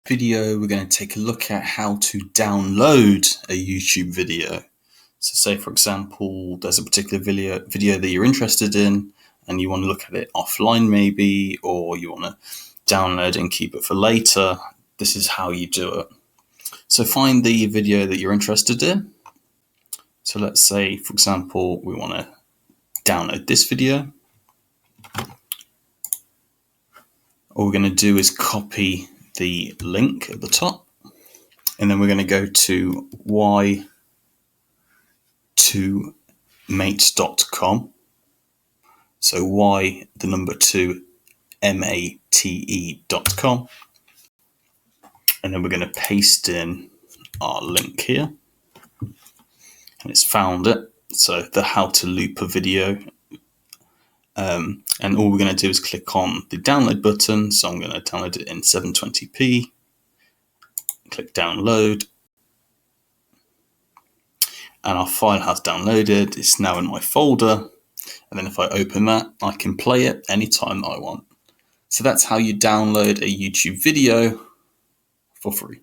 video, we're going to take a look at how to download a YouTube video. So say, for example, there's a particular video that you're interested in and you want to look at it offline maybe, or you want to download and keep it for later. This is how you do it. So find the video that you're interested in. So let's say, for example, we want to download this video. All we're going to do is copy the link at the top, and then we're going to go to y2mate.com. So y, the number 2, mate.com. And then we're going to paste in our link here. And it's found it. So the how to loop a video. And all we're going to do is click on the download button. So I'm going to download it in 720p. Click download. And our file has downloaded. It's now in my folder. And then if I open that, I can play it anytime that I want. So that's how you download a YouTube video for free.